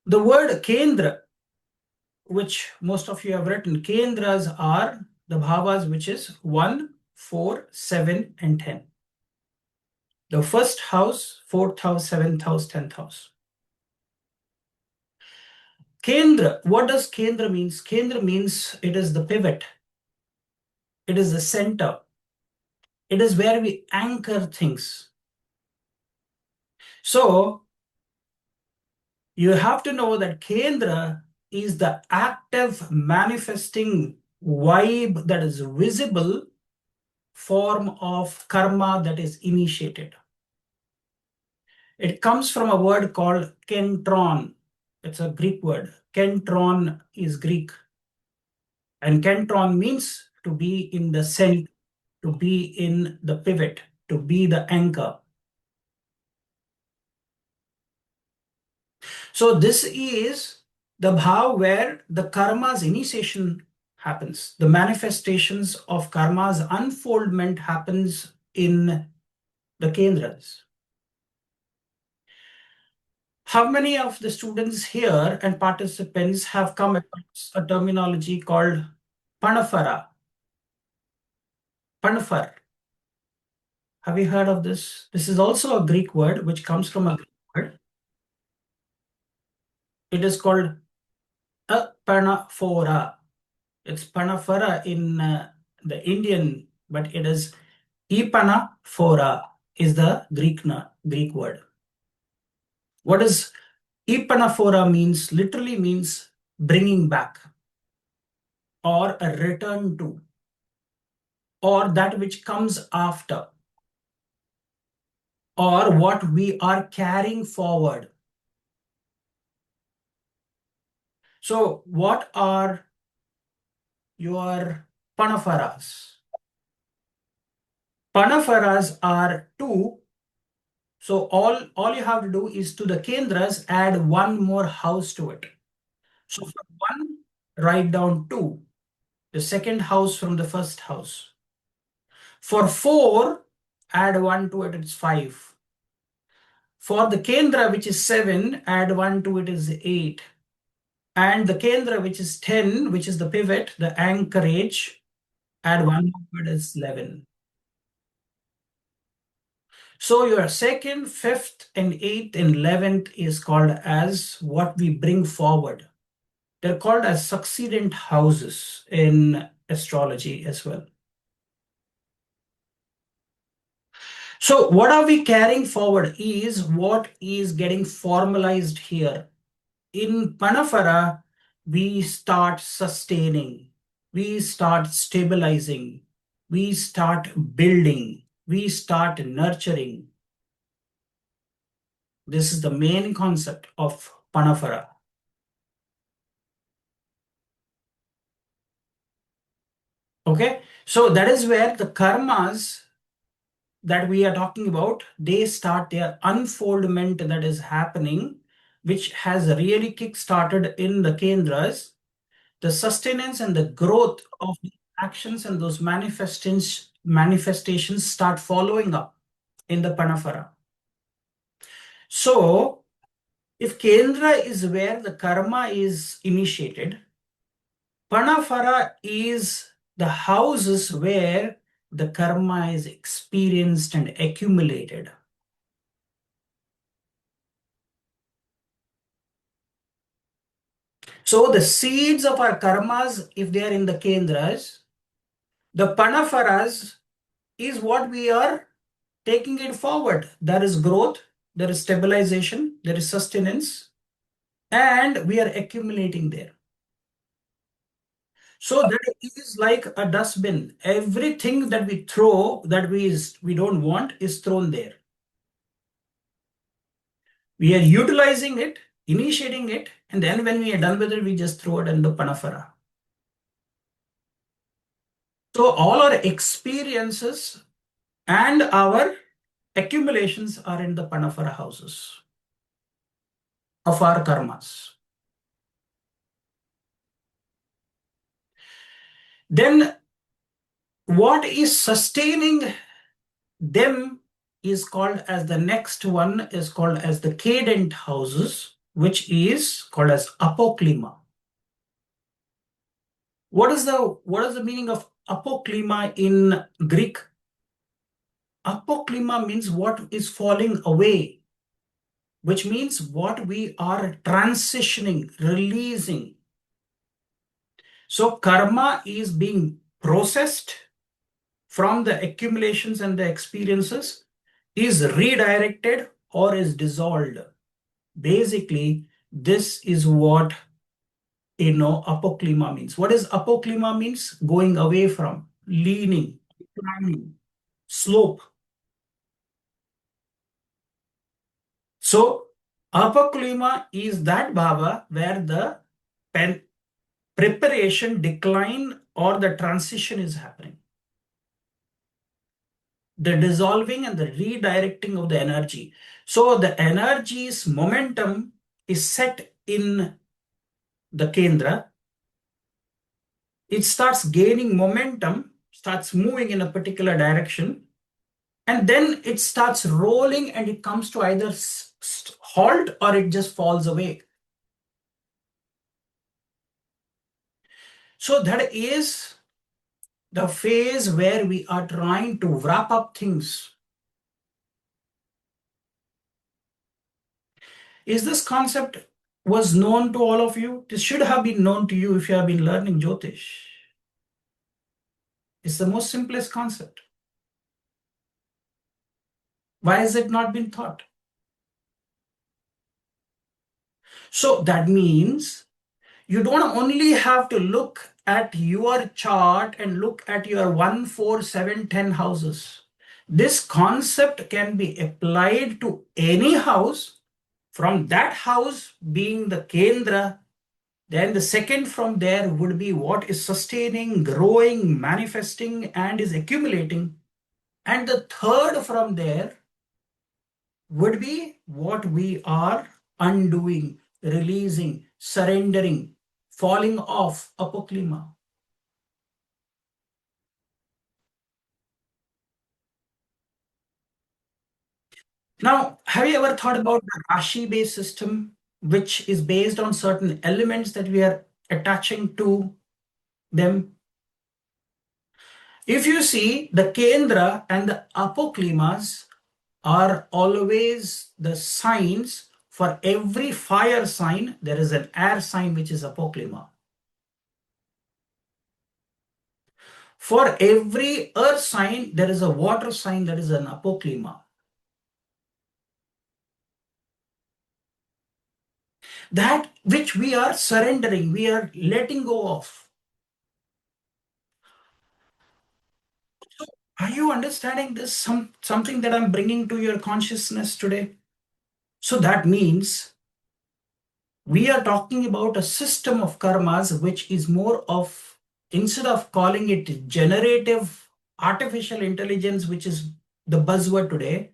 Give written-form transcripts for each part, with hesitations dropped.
The word Kendra, which most of you have written, Kendras are the bhavas which is 1, 4, 7, and 10. The first house, fourth house, seventh house, 10th house. Kendra, what does Kendra means? Kendra means it is the pivot. It is the center. It is where we anchor things. So you have to know that Kendra is the active manifesting vibe that is visible form of karma that is initiated. It comes from a word called kentron. It's a Greek word. Kentron is Greek. And kentron means to be in the center, to be in the pivot, to be the anchor. So this is the bhav where the karma's initiation happens. The manifestations of karma's unfoldment happens in the kendras. How many of the students here and participants have come across a terminology called Panafhara? Panafhar. Have you heard of this? This is also a Greek word which comes from a Greek word. It is called a Panafhara. It's Panafhara in the Indian, but it is Ipanaphora is the Greek word. What does Ipanaphora means? Literally means bringing back or a return to or that which comes after or what we are carrying forward. So what are your Panapharas? Panapharas are two. So all you have to do is to the Kendras add one more house to it. So for one, write down 2, the second house from the first house. For 4, add 1 to it, it's 5. For the Kendra, which is 7, add 1 to it is 8. And the Kendra, which is 10, which is the pivot, the anchorage, add 1 to it is 11. So your second, fifth, and eighth, and 11th is called as what we bring forward. They're called as succedent houses in astrology as well. So what are we carrying forward is what is getting formalized here. In Panafhara, we start sustaining, we start stabilizing, we start building, we start nurturing. This is the main concept of Panafhara. Okay, so that is where the karmas that we are talking about, they start their unfoldment that is happening, which has really kick-started in the Kendras. The sustenance and the growth of the actions and those manifestations start following up in the Panafhara. So if Kendra is where the karma is initiated, Panafhara is the houses where the karma is experienced and accumulated. So the seeds of our karmas, if they are in the Kendras, the Panapharas is what we are taking it forward. There is growth, there is stabilization, there is sustenance, and we are accumulating there. So that is like a dustbin. Everything that we throw that we don't want is thrown there. We are utilizing it, initiating it, and then when we are done with it, we just throw it in the Panafhara. So all our experiences and our accumulations are in the Panafhara houses of our karmas. Then what is sustaining them is called as the next one is called as the cadent houses. which is called as Apoclima. What is the meaning of Apoclima in Greek? Apoclima means what is falling away, which means what we are transitioning, releasing. So karma is being processed from the accumulations and the experiences, is redirected or is dissolved. Basically, this is what Apoclima means. What is Apoclima means? Going away from, leaning, climbing, slope. So Apoclima is that bhava where the preparation, decline, or the transition is happening. The dissolving and the redirecting of the energy. So the energy's momentum is set in the Kendra. It starts gaining momentum, starts moving in a particular direction, and then it starts rolling and it comes to either halt or it just falls away. So that is the phase where we are trying to wrap up things. Is this concept was known to all of you? This should have been known to you if you have been learning Jyotish. It's the most simplest concept. Why has it not been taught? So that means you don't only have to look at your chart and look at your 1, 4, 7, 10 houses. This concept can be applied to any house, from that house being the Kendra. Then the second from there would be what is sustaining, growing, manifesting, and is accumulating. And the third from there would be what we are undoing, releasing, surrendering, falling off, Apoclima. Now, have you ever thought about the Rashi-based system, which is based on certain elements that we are attaching to them? If you see, the Kendra and the Apoclimas are always the signs. For every fire sign, there is an air sign, which is Apoclima. For every earth sign, there is a water sign, that is an Apoclima. That which we are surrendering, we are letting go of. Are you understanding this? Something that I'm bringing to your consciousness today? So that means we are talking about a system of karmas, which is more of, instead of calling it generative artificial intelligence, which is the buzzword today,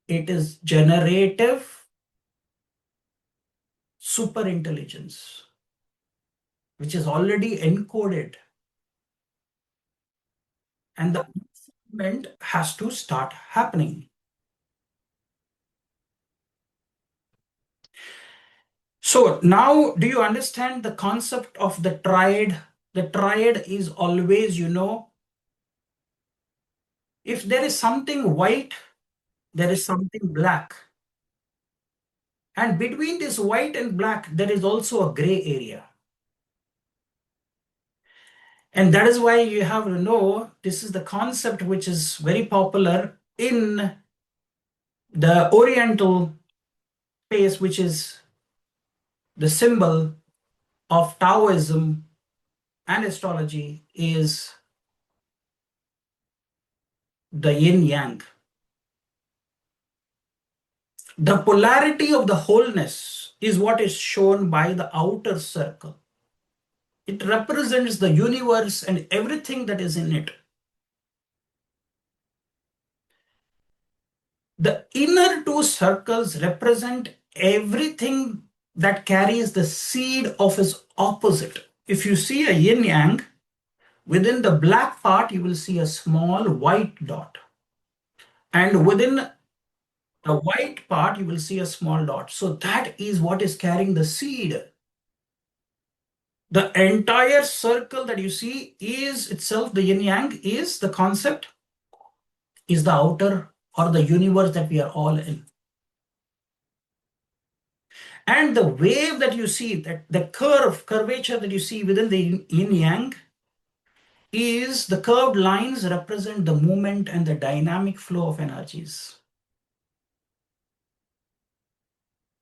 it is generative super intelligence, which is already encoded. And the movement has to start happening. So now, do you understand the concept of the triad? The triad is always, if there is something white, there is something black. And between this white and black, there is also a gray area. And that is why you have to know this is the concept which is very popular in the Oriental space, which is the symbol of Taoism and astrology, is the yin yang. The polarity of the wholeness is what is shown by the outer circle. It represents the universe and everything that is in it. The inner two circles represent everything that carries the seed of its opposite. If you see a yin yang, within the black part, you will see a small white dot. And within The white part, you will see a small dot. So that is what is carrying the seed. The entire circle that you see is itself the yin yang, is the concept, is the outer or the universe that we are all in. And the wave that you see, that the curvature that you see within the yin yang, is the curved lines represent the movement and the dynamic flow of energies.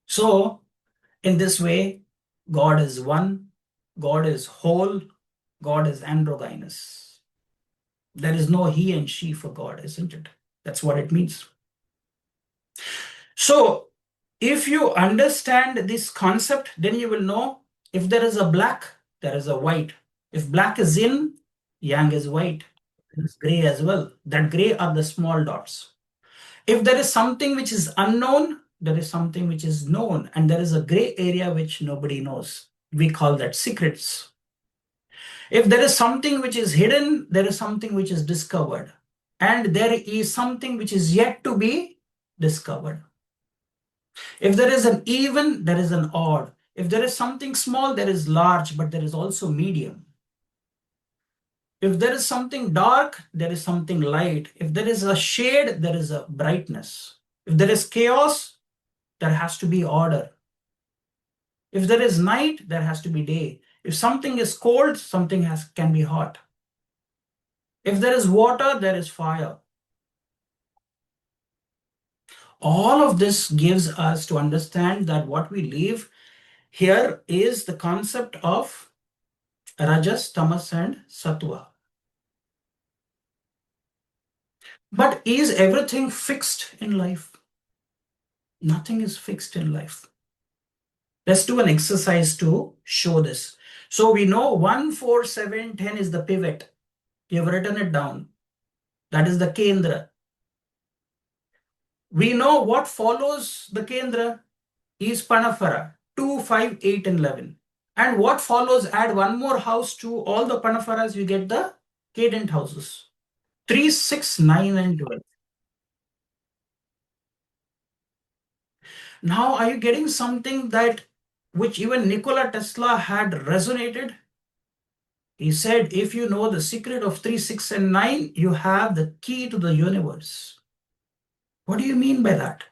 So, in this way, God is one, God is whole, God is androgynous. There is no he and she for God, isn't it? That's what it means. So, if you understand this concept, then you will know if there is a black, there is a white. If black is yin, yang is white. It's gray as well. That gray are the small dots. If there is something which is unknown, there is something which is known, and there is a gray area which nobody knows. We call that secrets. If there is something which is hidden, there is something which is discovered. And there is something which is yet to be discovered. If there is an even, there is an odd. If there is something small, there is large, but there is also medium. If there is something dark, there is something light. If there is a shade, there is a brightness. If there is chaos, there has to be order. If there is night, there has to be day. If something is cold, something can be hot. If there is water, there is fire. All of this gives us to understand that what we live here is the concept of Rajas, Tamas, and Sattva. But is everything fixed in life? Nothing is fixed in life. Let's do an exercise to show this. So we know 1, 4, 7, 10 is the pivot. You have written it down. That is the Kendra. We know what follows the Kendra is Panafhara, 2, 5, 8, and 11. And what follows, add one more house to all the Panapharas, you get the cadent houses. 3, 6, 9, and 12. Now, are you getting something that which even Nikola Tesla had resonated? He said, if you know the secret of 3, 6, and 9, you have the key to the universe. What do you mean by that?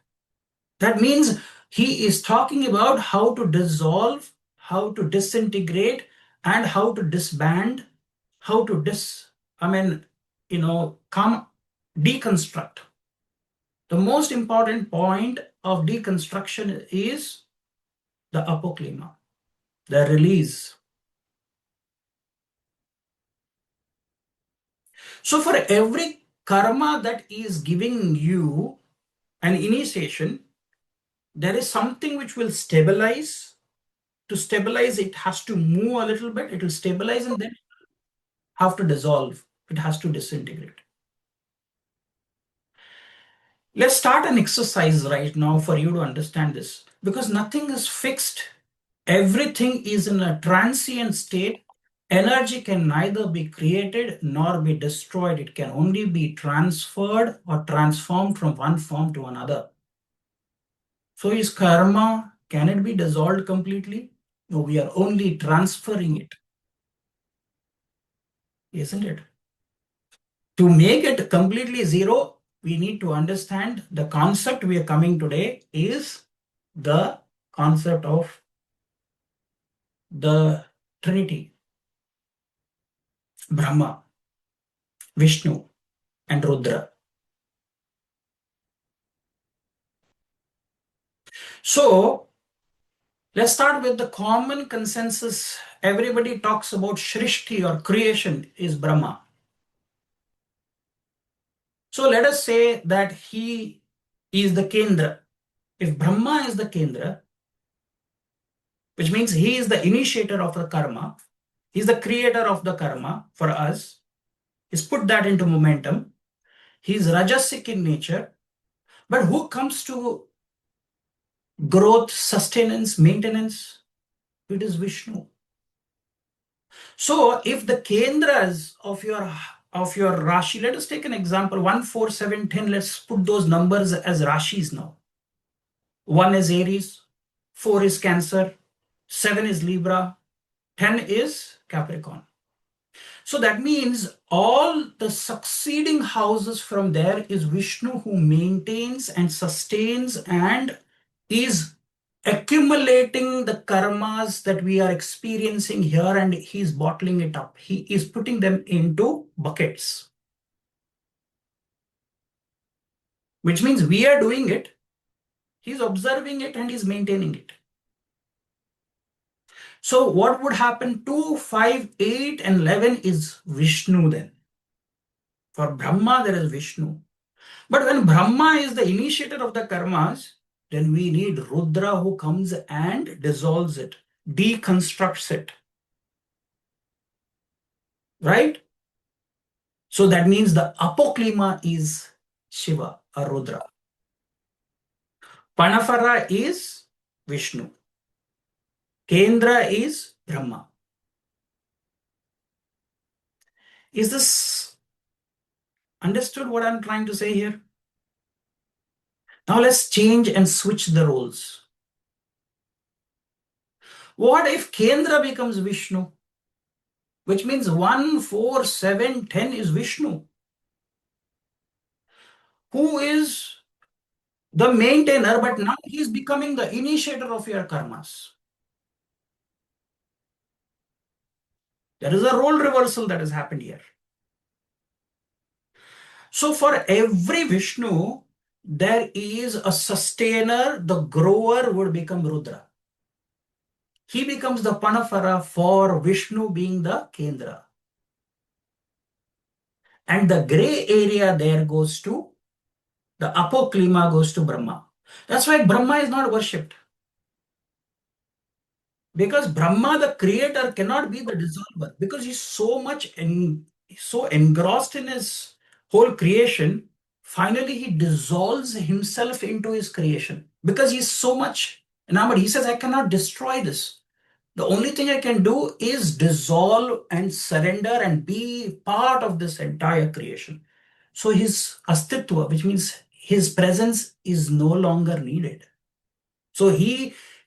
That means he is talking about how to dissolve, how to disintegrate, and how to disband, how to deconstruct. The most important point of deconstruction is the Apoclima, the release. So for every karma that is giving you an initiation, there is something which will stabilize. To stabilize, it has to move a little bit. It will stabilize and then have to dissolve. It has to disintegrate. Let's start an exercise right now for you to understand this, because nothing is fixed. Everything is in a transient state. Energy can neither be created nor be destroyed. It can only be transferred or transformed from one form to another. So is karma, can it be dissolved completely? No, we are only transferring it, isn't it? To make it completely zero, we need to understand the concept we are coming today is the concept of the Trinity, Brahma, Vishnu, and Rudra. So let's start with the common consensus. Everybody talks about Shrishti or creation is Brahma. So let us say that he is the Kendra. If Brahma is the Kendra, which means he is the initiator of the karma, he's the creator of the karma for us, he's put that into momentum, he's rajasic in nature, but who comes to growth, sustenance, maintenance? It is Vishnu. So if the kendras of your Rashi, let us take an example, 1, 4, 7, 10, let's put those numbers as Rashis now. 1 is Aries, 4 is Cancer, 7 is Libra, 10 is Capricorn. So that means all the succeeding houses from there is Vishnu, who maintains and sustains and is accumulating the karmas that we are experiencing here, and he's bottling it up. He is putting them into buckets, which means we are doing it. He's observing it and he's maintaining it. So what would happen? 2, 5, 8, and 11 is Vishnu then. For Brahma, there is Vishnu. But when Brahma is the initiator of the karmas, then we need Rudra, who comes and dissolves it, deconstructs it. Right? So that means the Apoclima is Shiva or Rudra. Panafhara is Vishnu. Kendra is Brahma. Is this understood what I'm trying to say here? Now let's change and switch the roles. What if Kendra becomes Vishnu? Which means 1, 4, 7, 10 is Vishnu, who is the maintainer, but now he is becoming the initiator of your karmas. There is a role reversal that has happened here. So for every Vishnu, there is a sustainer. The grower would become Rudra. He becomes the Panafhara for Vishnu being the Kendra. And the gray area there goes to, the Apoclima goes to Brahma. That's why Brahma is not worshipped. Because Brahma, the creator, cannot be the dissolver, because he's so engrossed in his whole creation. Finally, he dissolves himself into his creation because he's so much enamored. He says, I cannot destroy this. The only thing I can do is dissolve and surrender and be part of this entire creation. So his astitva, which means his presence, is no longer needed. So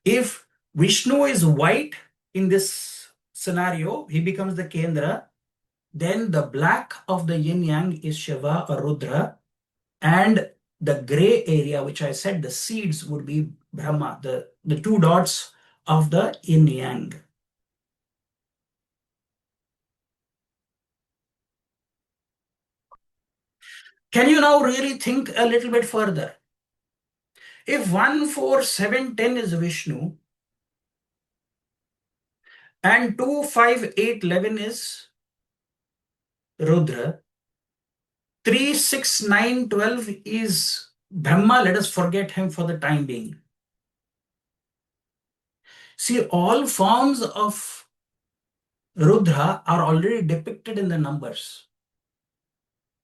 if Vishnu is white in this scenario, he becomes the Kendra. Then the black of the yin yang is Shiva or Rudra. And the gray area, which I said the seeds, would be Brahma, the two dots of the yin yang. Can you now really think a little bit further? If 1, 4, 7, 10 is Vishnu, and 2, 5, 8, 11 is Rudra, 3, 6, 9, 12 is Brahma. Let us forget him for the time being. See, all forms of Rudra are already depicted in the numbers.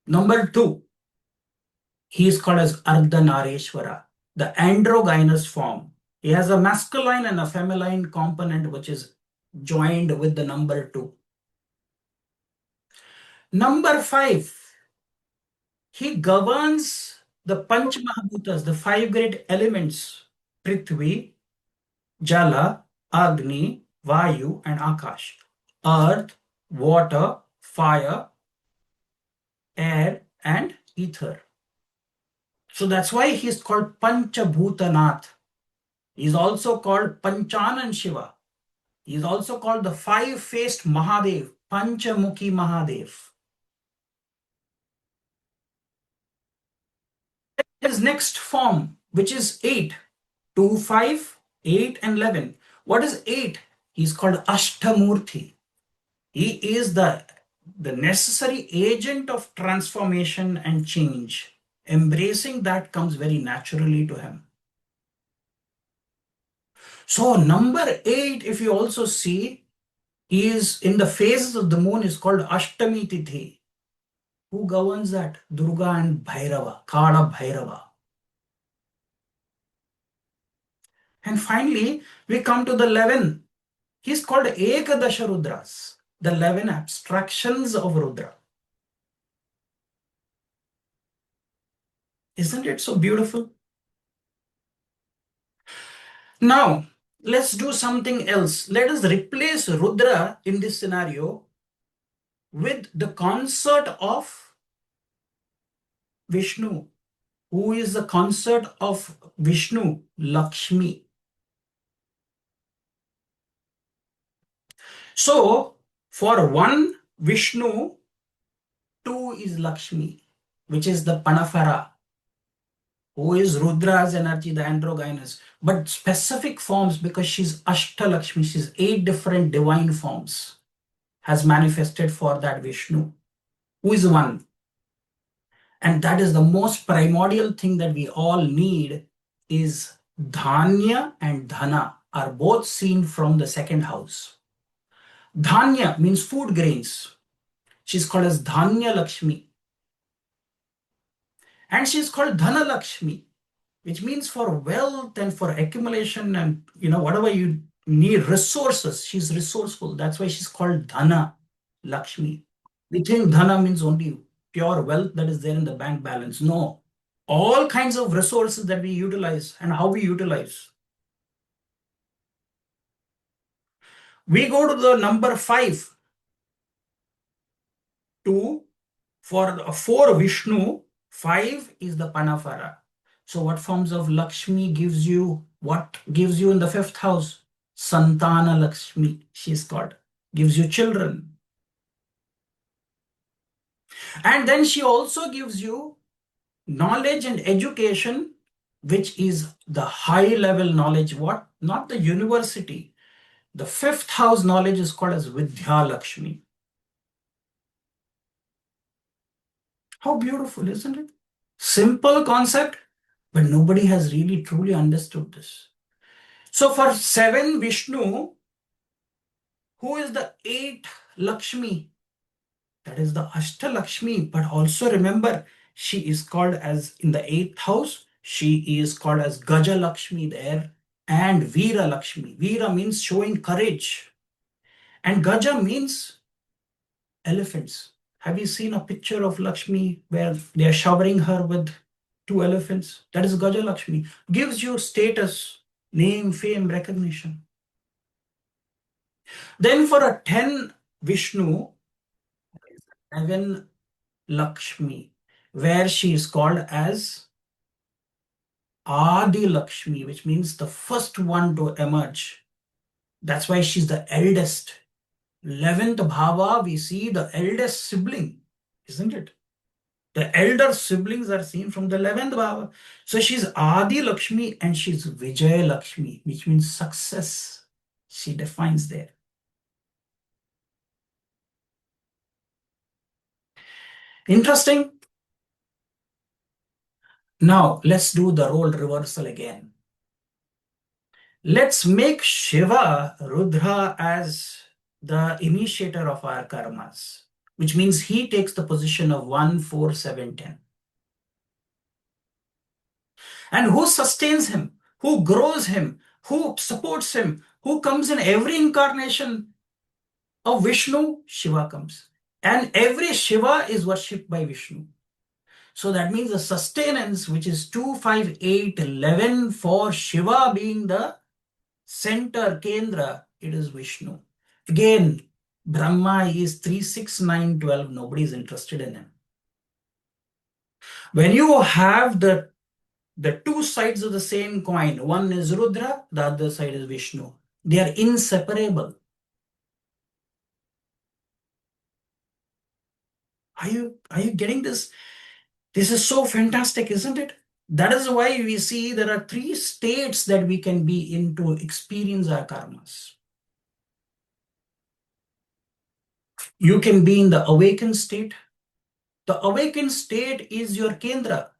Number 2, he is called as Ardhanareshwara, the androgynous form. He has a masculine and a feminine component which is joined with the number 2. Number 5, he governs the Panch Mahabhutas, the 5 great elements: Prithvi, Jala, Agni, Vayu, and Akash. Earth, water, fire, air, and ether. So that's why he's called Panchabhutanath. He's also called Panchanan Shiva. He's also called the 5-faced Mahadev, Panchamukhi Mahadev. His next form, which is 8, 2, 5, 8, and 11. What is 8? He's called Ashtamurti. He is the necessary agent of transformation and change. Embracing that comes very naturally to him. So number 8, if you also see, is in the phases of the moon, is called Ashtami Tithi. Who governs that? Durga and Bhairava, Kada Bhairava. And finally, we come to the 11. He's called Ekadasha Rudras, the 11 abstractions of Rudra. Isn't it so beautiful? Now, let's do something else. Let us replace Rudra in this scenario with the consort of Vishnu. Who is the consort of Vishnu? Lakshmi. So, for one Vishnu, two is Lakshmi, which is the Panafhara, who is Rudra's energy, the androgynous, but specific forms because she's Ashtalakshmi, she's eight different divine forms, has manifested for that Vishnu, who is one. And that is the most primordial thing that we all need is Dhanya and Dhana are both seen from the second house. Dhanya means food grains. She's called as Dhanya Lakshmi. And she's called Dhana Lakshmi, which means for wealth and for accumulation and whatever you need resources. She's resourceful. That's why she's called Dhana Lakshmi. We think Dhana means only pure wealth that is there in the bank balance. No, all kinds of resources that we utilize and how we utilize. We go to the number 5, 2 for 4 Vishnu, 5 is the Panafara. So what forms of Lakshmi gives you, what gives you in the 5th house? Santana Lakshmi, she's called, gives you children. And then she also gives you knowledge and education, which is the high level knowledge. What? Not the university. The 5th house knowledge is called as Vidya Lakshmi. How beautiful, isn't it? Simple concept, but nobody has really truly understood this. So for 7 Vishnu, who is the 8 Lakshmi? That is the Ashtalakshmi, but also remember, she is called as in the 8th house, she is called as Gaja Lakshmi there and Veera Lakshmi. Veera means showing courage, and Gaja means elephants. Have you seen a picture of Lakshmi where they are showering her with 2 elephants? That is Gaja Lakshmi. Gives you status, name, fame, recognition. Then for a 10 Vishnu, 11 Lakshmi, where she is called as Adi Lakshmi, which means the first one to emerge. That's why she's the eldest. 11th Bhava, we see the eldest sibling, isn't it? The elder siblings are seen from the 11th Bhava. So she's Adi Lakshmi and she's Vijay Lakshmi, which means success. She defines there. Interesting. Now let's do the role reversal again. Let's make Shiva, Rudra, as the initiator of our karmas, which means he takes the position of 1, 4, 7, 10. And who sustains him, who grows him, who supports him, who comes in every incarnation of Vishnu, Shiva comes. And every Shiva is worshipped by Vishnu. So that means the sustenance, which is 2, 5, 8, 11 for Shiva being the center, Kendra, it is Vishnu. Again, Brahma is 3, 6, 9, 12. Nobody is interested in him. When you have the two sides of the same coin, one is Rudra, the other side is Vishnu. They are inseparable. Are you getting this? This is so fantastic, isn't it? That is why we see there are 3 states that we can be in to experience our karmas. You can be in the awakened state. The awakened state is your Kendra.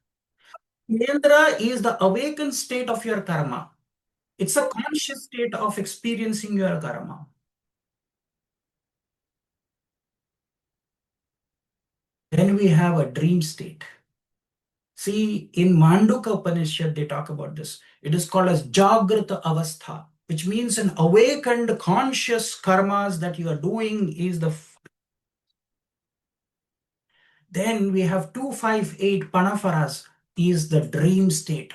Kendra is the awakened state of your karma. It's a conscious state of experiencing your karma. Then we have a dream state. See, in Mandukya Upanishad, they talk about this. It is called as Jagrata Avastha, which means an awakened conscious karmas that you are doing is the. Then we have 258 Panapharas is the dream state.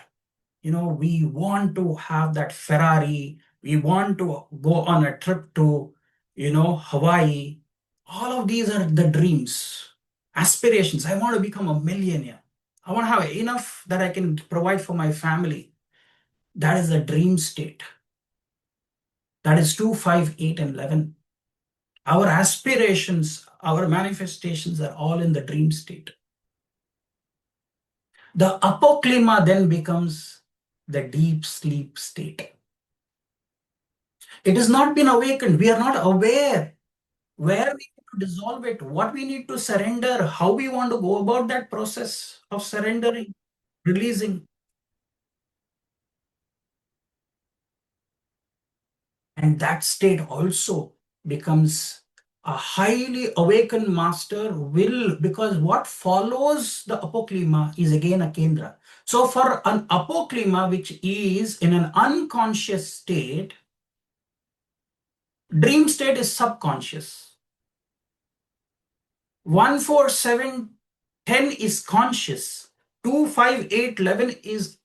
We want to have that Ferrari. We want to go on a trip to, Hawaii. All of these are the dreams, aspirations. I want to become a millionaire. I want to have enough that I can provide for my family. That is the dream state. That is 2, 5, 8, and 11. Our aspirations, our manifestations are all in the dream state. The Apoclima then becomes the deep sleep state. It has not been awakened. We are not aware where we need to dissolve it, what we need to surrender, how we want to go about that process of surrendering, releasing. And that state also becomes a highly awakened master will, because what follows the Apoclima is again a Kendra. So for an Apoclima, which is in an unconscious state, dream state is subconscious. 1, 4, 7, 10 is conscious. 2, 5, 8, 11 is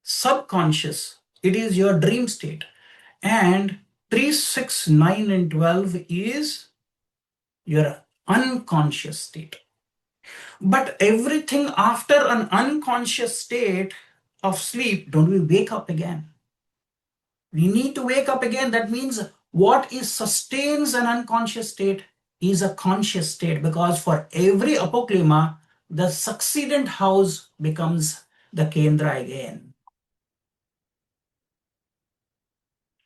subconscious. It is your dream state. And 3, 6, 9, and 12 is your unconscious state. But everything after an unconscious state of sleep, don't we wake up again? We need to wake up again. That means what is sustains an unconscious state is a conscious state, because for every Apoclima, the succeedent house becomes the Kendra again.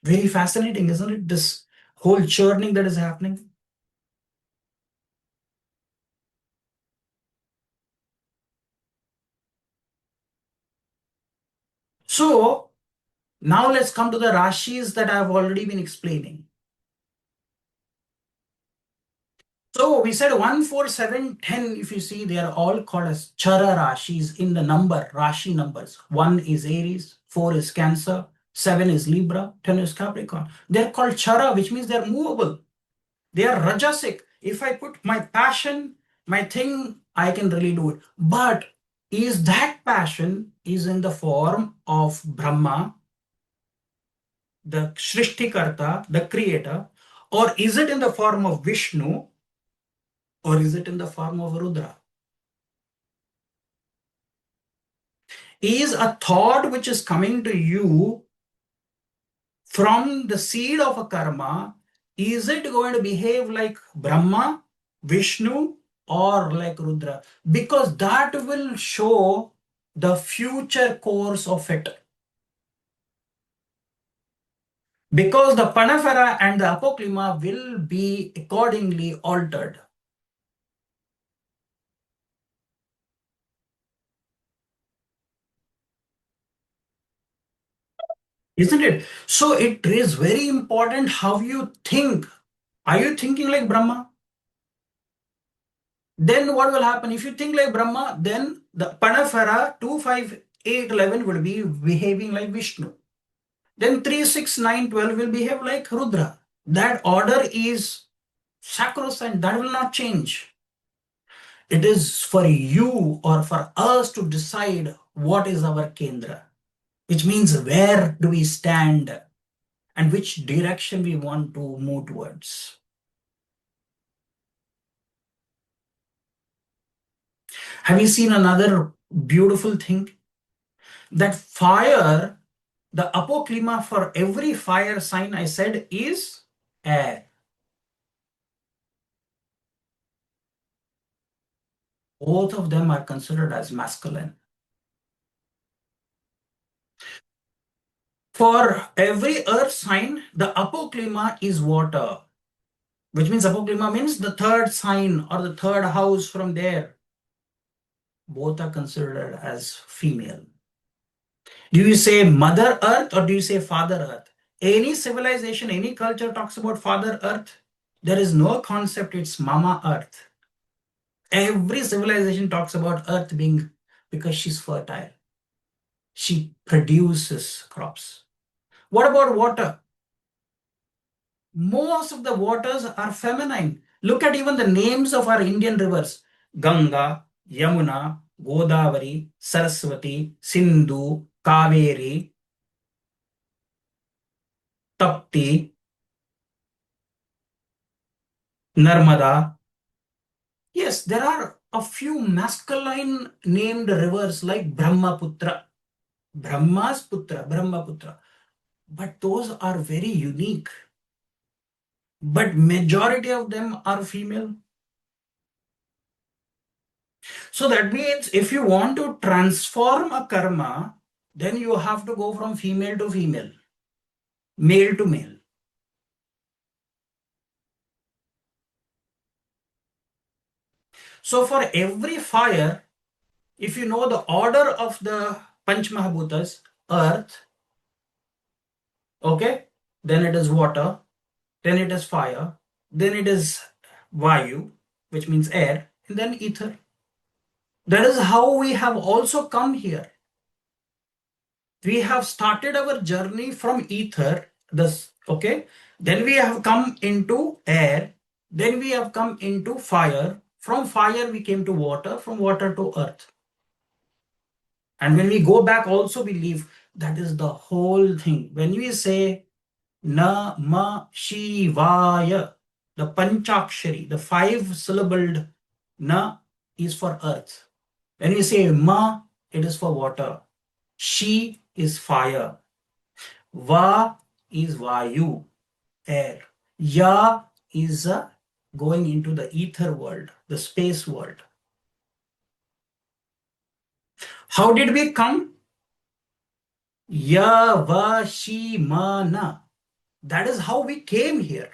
Very fascinating, isn't it? This whole churning that is happening. So now let's come to the rashis that I've already been explaining. So we said 1, 4, 7, 10. If you see, they are all called as Chara rashis in the number, Rashi numbers. 1 is Aries, 4 is Cancer, 7 is Libra, 10 is Capricorn. They're called Chara, which means they're movable. They are rajasic. If I put my passion, my thing, I can really do it. But is that passion is in the form of Brahma, the Shrishtikarta, the creator, or is it in the form of Vishnu, or is it in the form of Rudra? Is a thought which is coming to you from the seed of a karma, is it going to behave like Brahma, Vishnu, or like Rudra? Because that will show the future course of it. Because the Panafhara and the Apoclima will be accordingly altered. Isn't it? So it is very important how you think. Are you thinking like Brahma? Then what will happen? If you think like Brahma, then the Panafhara 2, 5, 8, 11 will be behaving like Vishnu. Then 3, 6, 9, 12 will behave like Rudra. That order is sacrosanct. That will not change. It is for you or for us to decide what is our Kendra, which means where do we stand and which direction we want to move towards. Have you seen another beautiful thing? That fire, the Apoclima for every fire sign I said is air. Both of them are considered as masculine. For every earth sign, the Apoclima is water, which means Apoclima means the third sign or the third house from there. Both are considered as female. Do you say Mother Earth or do you say Father Earth? Any civilization, any culture talks about Father Earth. There is no concept, it's Mama Earth. Every civilization talks about Earth being because she's fertile. She produces crops. What about water? Most of the waters are feminine. Look at even the names of our Indian rivers: Ganga, Yamuna, Godavari, Saraswati, Sindhu, Kaveri, Tapti, Narmada. Yes, there are a few masculine named rivers like Brahmaputra, Brahma's Putra, Brahmaputra. But those are very unique. But majority of them are female. So that means if you want to transform a karma, then you have to go from female to female, male to male. So for every fire, if you know the order of the Panch Mahabhutas, earth, okay, then it is water, then it is fire, then it is Vayu, which means air, and then ether. That is how we have also come here. We have started our journey from ether, this, okay, then we have come into air, then we have come into fire, from fire we came to water, from water to earth. And when we go back also we leave. That is the whole thing. When we say Na Shivaya, the Panchakshari, the five syllabled Na is for earth. When we say Ma, it is for water. Shi is fire. Va is Vayu, air. Ya is going into the ether world, the space world. How did we come? Ya, Va, Shi, Ma, Na. That is how we came here.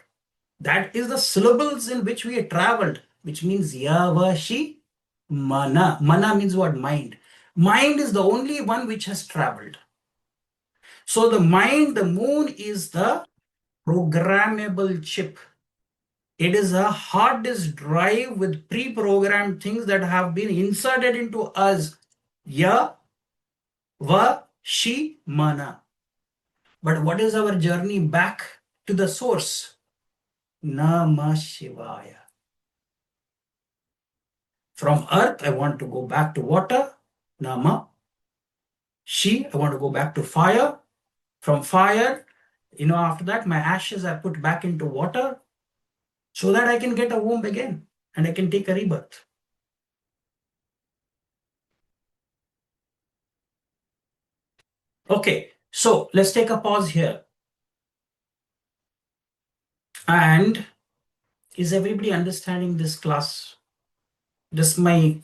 That is the syllables in which we traveled, which means Ya, Va, Shi, Mana. Mana means what? Mind. Mind is the only one which has traveled. So the mind, the moon is the programmable chip. It is a hard disk drive with pre-programmed things that have been inserted into us. Ya, Va, Shi, Mana. But what is our journey back to the source? Namah Shivaya. From earth, I want to go back to water. Nama. Shi, I want to go back to fire. From fire, after that, my ashes I put back into water so that I can get a womb again and I can take a rebirth. Okay, so let's take a pause here. And is everybody understanding this class? This is my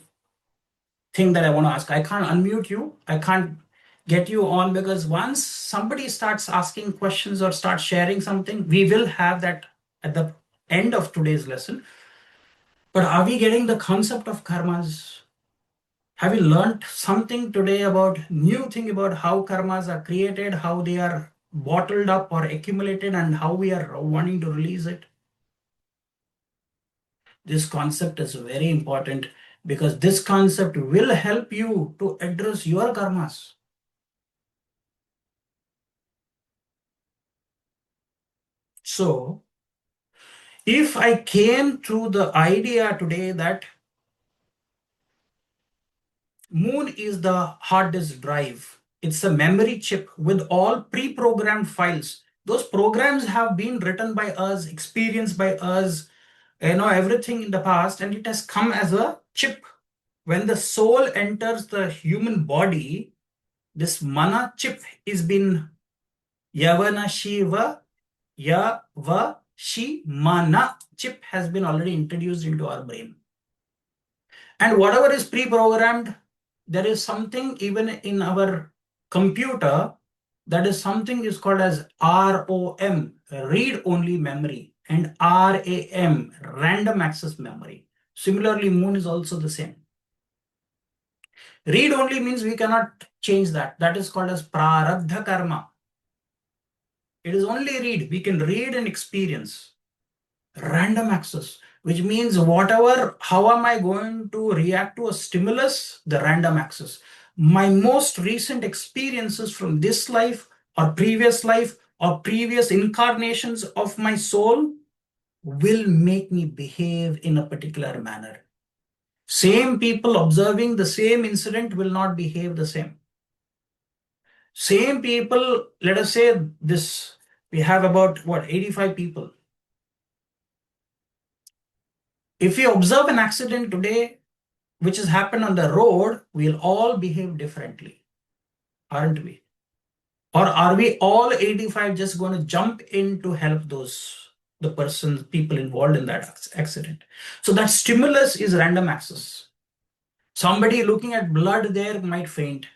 thing that I want to ask. I can't unmute you. I can't get you on because once somebody starts asking questions or starts sharing something, we will have that at the end of today's lesson. But are we getting the concept of karmas? Have you learned something today about new thing about how karmas are created, how they are bottled up or accumulated, and how we are wanting to release it? This concept is very important because this concept will help you to address your karmas. So, if I came to the idea today that moon is the hard disk drive, it's a memory chip with all pre-programmed files. Those programs have been written by us, experienced by us, everything in the past, and it has come as a chip. When the soul enters the human body, this mana chip is been Yavana Shiva, Yava Shi Mana chip has been already introduced into our brain. And whatever is pre-programmed, there is something even in our computer that is something is called as ROM, read-only memory, and RAM, random access memory. Similarly, moon is also the same. Read-only means we cannot change that. That is called as prarabdha karma. It is only read. We can read and experience. Random access, which means how am I going to react to a stimulus? The random access. My most recent experiences from this life or previous incarnations of my soul will make me behave in a particular manner. Same people observing the same incident will not behave the same. Same people, let us say this, we have about what, 85 people. If we observe an accident today, which has happened on the road, we'll all behave differently, aren't we? Or are we all 85 just going to jump in to help the person, people involved in that accident? So that stimulus is random access. Somebody looking at blood there might faint.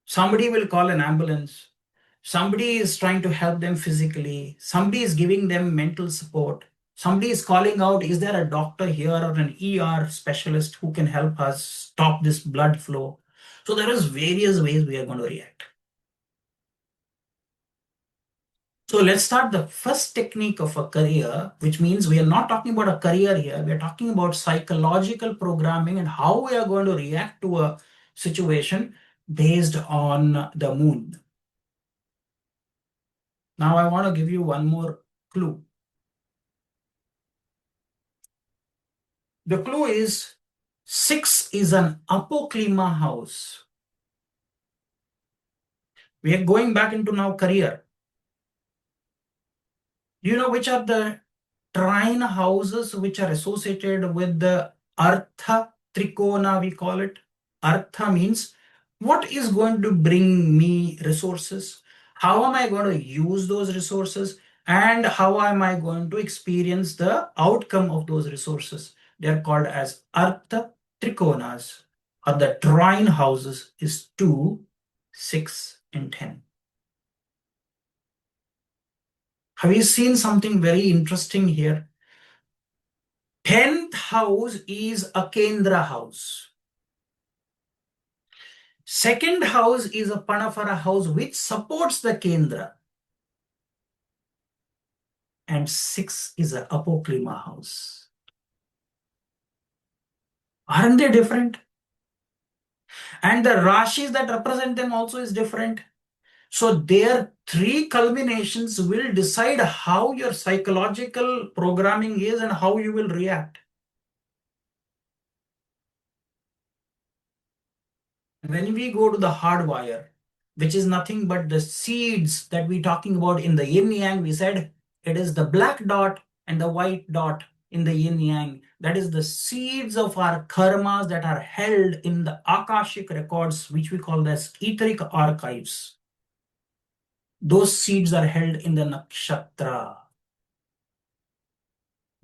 Somebody will call an ambulance. Somebody is trying to help them physically. Somebody is giving them mental support. Somebody is calling out, is there a doctor here or an ER specialist who can help us stop this blood flow? So there is various ways we are going to react. So let's start the first technique of a career, which means we are not talking about a career here. We are talking about psychological programming and how we are going to react to a situation based on the moon. Now I want to give you one more clue. The clue is 6 is an Apoclima house. We are going back into now career. Do you know which are the trine houses which are associated with the Artha Trikona, we call it? Artha means what is going to bring me resources? How am I going to use those resources? And how am I going to experience the outcome of those resources? They are called as Artha Trikonas, or the trine houses is 2, 6, and 10. Have you seen something very interesting here? 10th house is a Kendra house. Second house is a Panafhara house which supports the Kendra. And 6 is a Apoclima house. Aren't they different? And the rashis that represent them also is different. So their 3 culminations will decide how your psychological programming is and how you will react. When we go to the hardwire, which is nothing but the seeds that we're talking about in the yin yang, we said it is the black dot and the white dot in the yin yang. That is the seeds of our karmas that are held in the Akashic records, which we call as etheric archives. Those seeds are held in the nakshatra.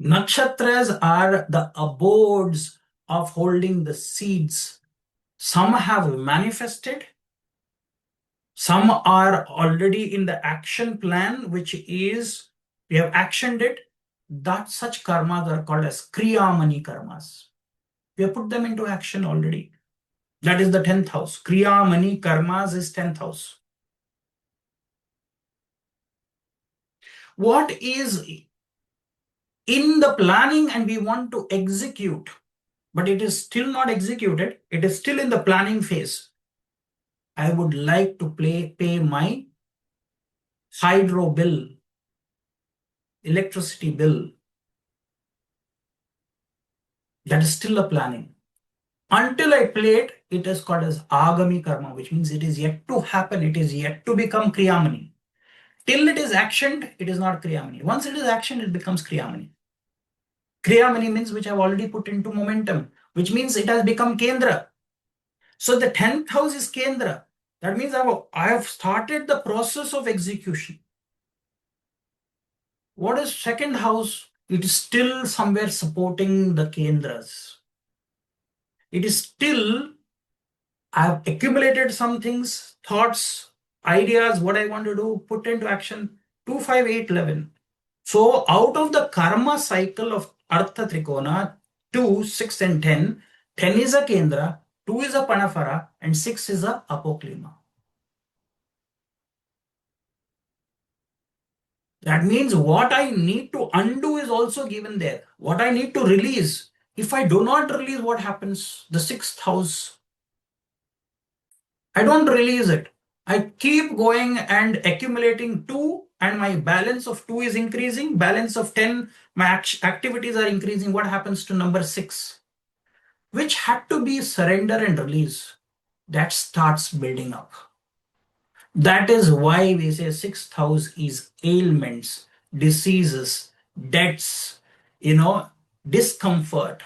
Nakshatras are the abodes of holding the seeds. Some have manifested. Some are already in the action plan, which is we have actioned it. That such karmas are called as kriyamani karmas. We have put them into action already. That is the 10th house. Kriyamani karmas is 10th house. What is in the planning and we want to execute, but it is still not executed. It is still in the planning phase. I would like to pay my hydro bill, electricity bill. That is still a planning. Until I play it, it is called as agami karma, which means it is yet to happen. It is yet to become kriyamani. Till it is actioned, it is not kriyamani. Once it is actioned, it becomes kriyamani. Kriyamani means which I've already put into momentum, which means it has become kendra. So the 10th house is kendra. That means I have started the process of execution. What is second house? It is still somewhere supporting the kendras. It is still, I've accumulated some things, thoughts, ideas, what I want to do, put into action. 2, 5, 8, 11. So out of the karma cycle of Artha Trikona, 2, 6, and 10, 10 is a Kendra, 2 is a Panafhara, and 6 is a Apoclima. That means what I need to undo is also given there. What I need to release. If I do not release, what happens? The 6th house. I don't release it. I keep going and accumulating 2 and my balance of 2 is increasing. Balance of 10, my activities are increasing. What happens to number 6? Which had to be surrender and release. That starts building up. That is why we say sixth house is ailments, diseases, debts, discomfort.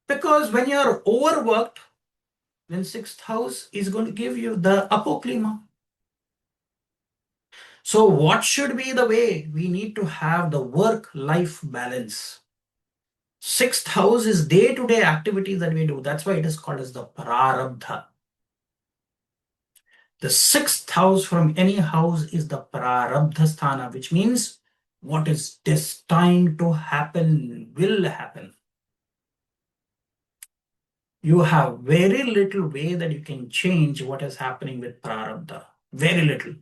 Because when you're overworked, then sixth house is going to give you the apoclima. So, what should be the way? We need to have the work-life balance. Sixth house is day-to-day activities that we do. That's why it is called as the prarabdha. The sixth house from any house is the prarabdha sthana, which means what is destined to happen will happen. You have very little way that you can change what is happening with prarabdha. Very little.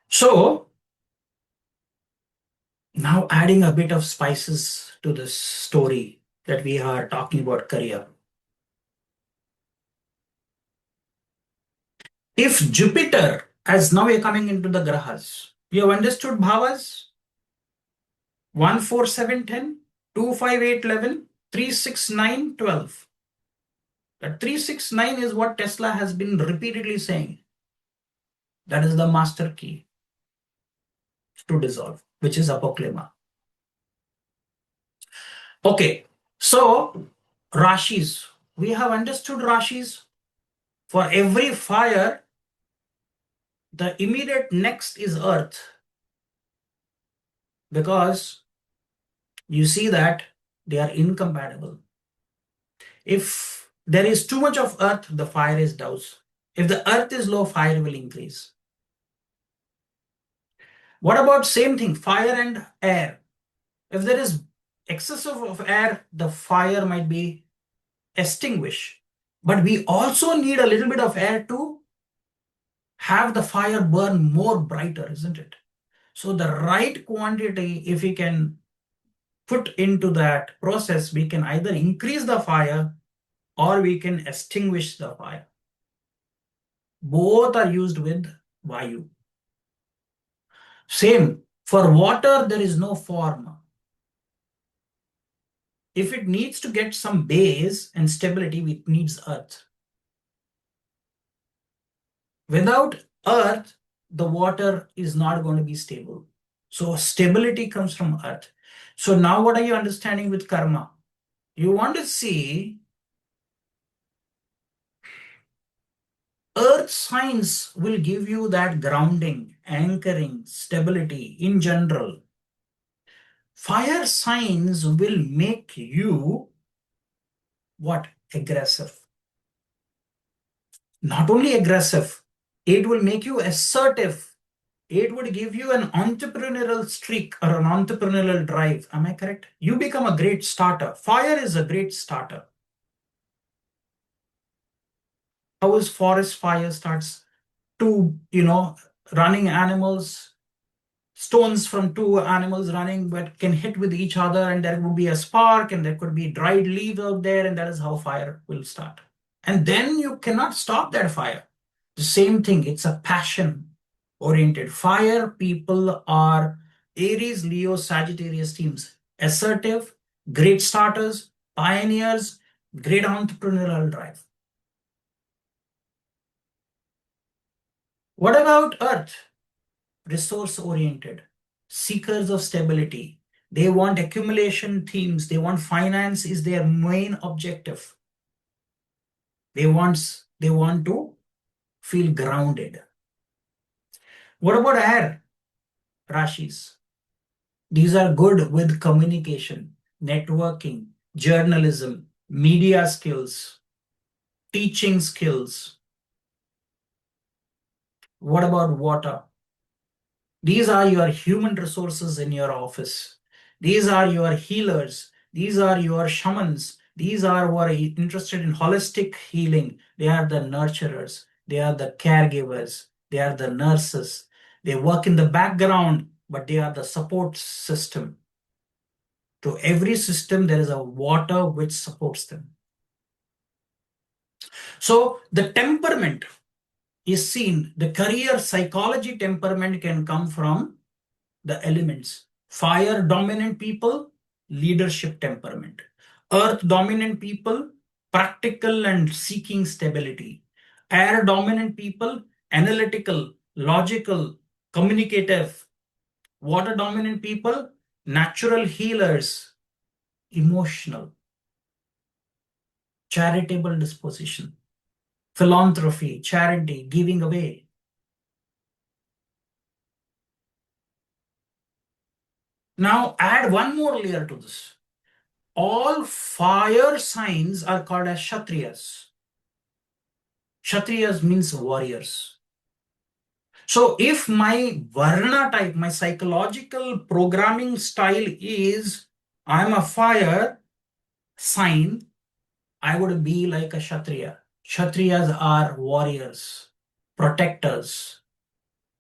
So, now adding a bit of spices to this story that we are talking about career. If Jupiter, as now we are coming into the grahas, you have understood bhavas? 1, 4, 7, 10, 2, 5, 8, 11, 3, 6, 9, 12. That 3, 6, 9 is what Tesla has been repeatedly saying. That is the master key to dissolve, which is Apoclima. Okay, so rashis. We have understood rashis. For every fire, the immediate next is earth. Because you see that they are incompatible. If there is too much of earth, the fire is doused. If the earth is low, fire will increase. What about same thing, fire and air? If there is excessive of air, the fire might be extinguished. But we also need a little bit of air to have the fire burn more brighter, isn't it? So the right quantity, if we can put into that process, we can either increase the fire or we can extinguish the fire. Both are used with Vayu. Same, for water, there is no form. If it needs to get some base and stability, it needs earth. Without earth, the water is not going to be stable. So stability comes from earth. So now what are you understanding with karma? You want to see earth signs will give you that grounding, anchoring, stability in general. Fire signs will make you what? Aggressive. Not only aggressive, it will make you assertive. It would give you an entrepreneurial streak or an entrepreneurial drive. Am I correct? You become a great starter. Fire is a great starter. How is forest fire starts? Two, running animals, stones from two animals running but can hit with each other, and there would be a spark and there could be dried leaves out there, and that is how fire will start. And then you cannot stop that fire. The same thing, it's a passion oriented. Fire people are Aries, Leo, Sagittarius teams. Assertive, great starters, pioneers, great entrepreneurial drive. What about Earth? Resource oriented, seekers of stability. They want accumulation themes. They want finance is their main objective. They want to feel grounded. What about air? Rashis. These are good with communication, networking, journalism, media skills, teaching skills. What about water? These are your human resources in your office. These are your healers. These are your shamans. These are who are interested in holistic healing. They are the nurturers. They are the caregivers. They are the nurses. They work in the background, but they are the support system. To every system, there is a water which supports them. So the temperament is seen. The career psychology temperament can come from the elements. Fire dominant people, leadership temperament. Earth dominant people, practical and seeking stability. Air dominant people, analytical, logical, communicative. Water dominant people, natural healers, emotional, charitable disposition, philanthropy, charity, giving away. Now add one more layer to this. All fire signs are called as Kshatriyas. Kshatriyas means warriors. So if my Varna type, my psychological programming style is I'm a fire sign, I would be like a Kshatriya. Kshatriyas are warriors, protectors,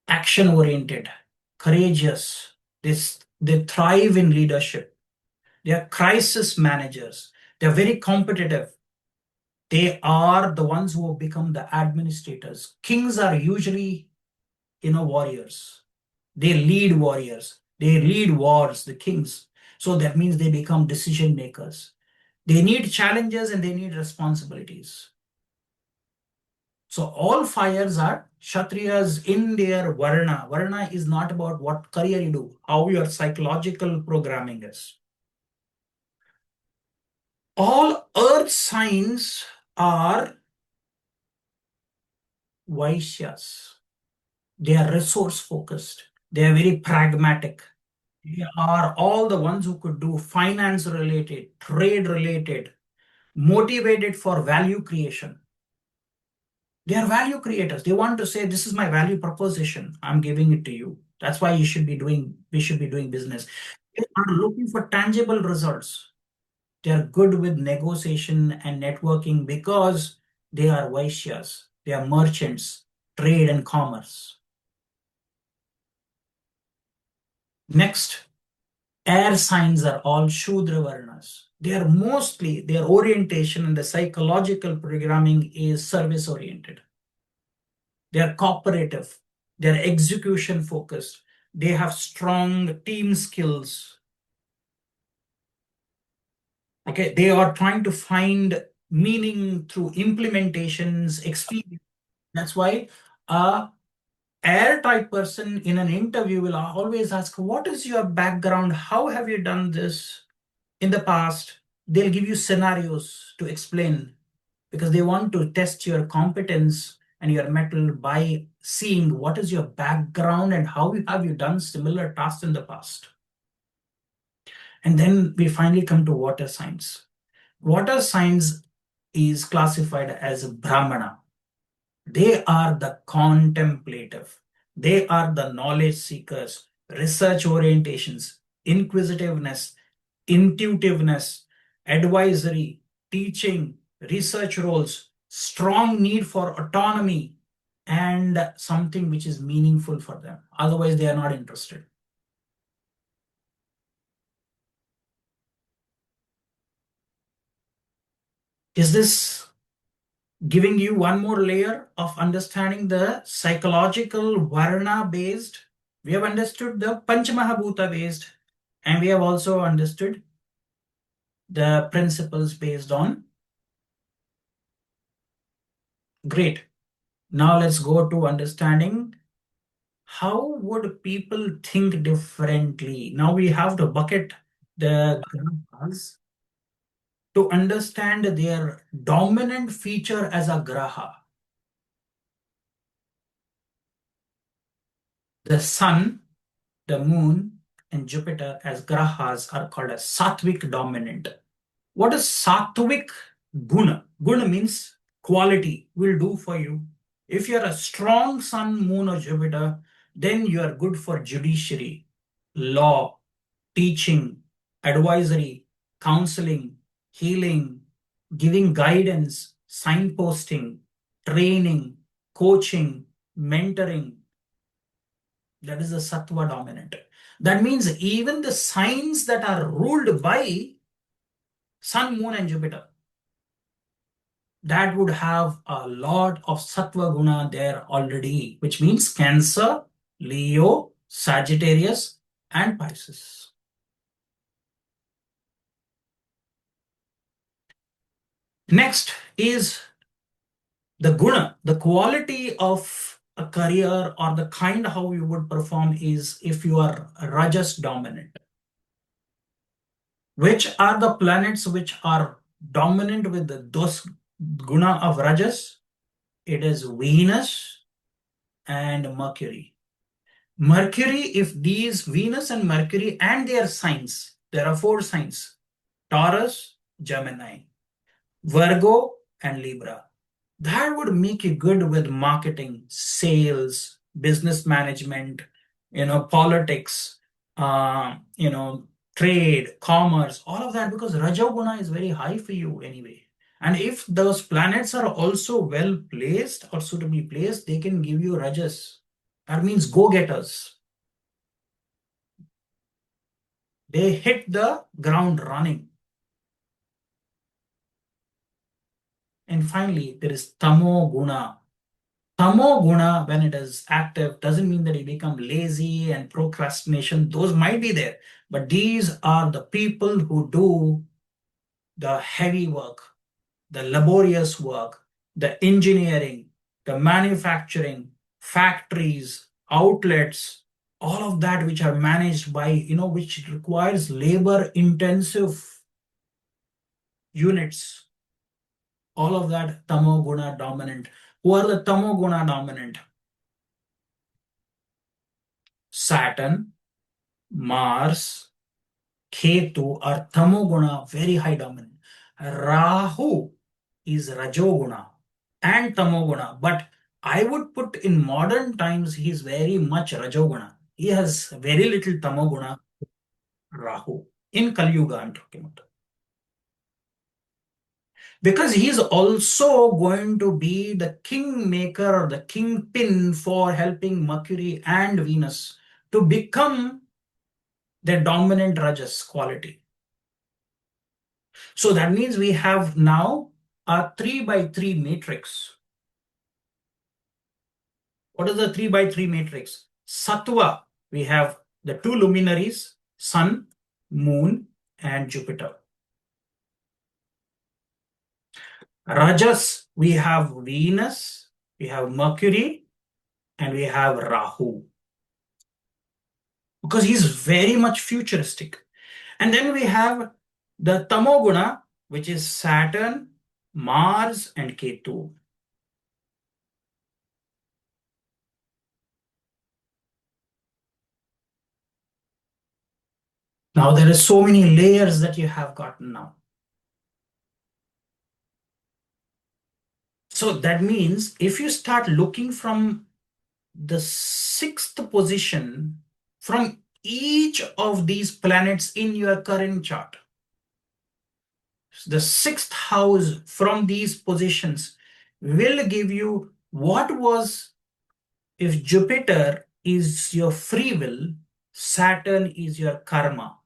action oriented, courageous. They thrive in leadership. They are crisis managers. They are very competitive. They are the ones who have become the administrators. Kings are usually, warriors. They lead warriors. They lead wars, the kings. So that means they become decision makers. They need challenges and they need responsibilities. So all fires are Kshatriyas in their Varna. Varna is not about what career you do, how your psychological programming is. All earth signs are Vaishyas. They are resource focused. They are very pragmatic. They are all the ones who could do finance related, trade related, motivated for value creation. They are value creators. They want to say, this is my value proposition. I'm giving it to you. That's why we should be doing business. They are looking for tangible results. They are good with negotiation and networking because they are Vaishyas. They are merchants, trade and commerce. Next, air signs are all Shudra Varnas. They are mostly, their orientation and the psychological programming is service oriented. They are cooperative. They are execution focused. They have strong team skills. Okay, they are trying to find meaning through implementations, experience. That's why a air type person in an interview will always ask, what is your background? How have you done this in the past? They'll give you scenarios to explain because they want to test your competence and your mettle by seeing what is your background and how have you done similar tasks in the past. And then we finally come to water signs. Water signs is classified as Brahmana. They are the contemplative. They are the knowledge seekers, research orientations, inquisitiveness, intuitiveness, advisory, teaching, research roles, strong need for autonomy, and something which is meaningful for them. Otherwise, they are not interested. Is this giving you one more layer of understanding the psychological Varna based? We have understood the Panchamahabhuta based, and we have also understood the principles based on. Great. Now let's go to understanding how would people think differently. Now we have to bucket the grahas to understand their dominant feature as a graha. The sun, the moon, and Jupiter as grahas are called as sattvic dominant. What is sattvic guna? Guna means quality, will do for you. If you're a strong sun, moon, or Jupiter, then you are good for judiciary, law, teaching, advisory, counseling, healing, giving guidance, signposting, training, coaching, mentoring. That is the sattva dominant. That means even the signs that are ruled by sun, moon, and Jupiter, that would have a lot of sattva guna there already, which means Cancer, Leo, Sagittarius, and Pisces. Next is the guna, the quality of a career or the kind how you would perform is if you are Rajas dominant. Which are the planets which are dominant with those guna of Rajas? It is Venus and Mercury. Mercury, if these Venus and Mercury and their signs, there are four signs: Taurus, Gemini, Virgo, and Libra. That would make you good with marketing, sales, business management, politics, trade, commerce, all of that, because Rajoguna is very high for you anyway. And if those planets are also well placed or suitably placed, they can give you Rajas. That means go-getters. They hit the ground running. And finally, there is Tamo Guna. Tamo Guna, when it is active, doesn't mean that you become lazy and procrastination. Those might be there. But these are the people who do the heavy work, the laborious work, the engineering, the manufacturing, factories, outlets, all of that which are managed by, which requires labor intensive units. All of that Tamo Guna dominant. Who are the Tamo Guna dominant? Saturn, Mars, Ketu are Tamoguna, very high dominant. Rahu is Rajoguna and Tamoguna, but I would put in modern times he's very much Rajoguna. He has very little Tamoguna, Rahu. In Kali Yuga, I'm talking about. Because he's also going to be the kingmaker or the kingpin for helping Mercury and Venus to become the dominant Rajas quality. So that means we have now a 3 by 3 matrix. What is the 3 by 3 matrix? Sattva, we have the two luminaries, Sun, Moon, and Jupiter. Rajas, we have Venus, we have Mercury, and we have Rahu. Because he's very much futuristic. And then we have the Tamoguna, which is Saturn, Mars, and Ketu. Now there are so many layers that you have gotten now. So that means if you start looking from the sixth position from each of these planets in your current chart, the sixth house from these positions will give you what was, if Jupiter is your free will, Saturn is your karma.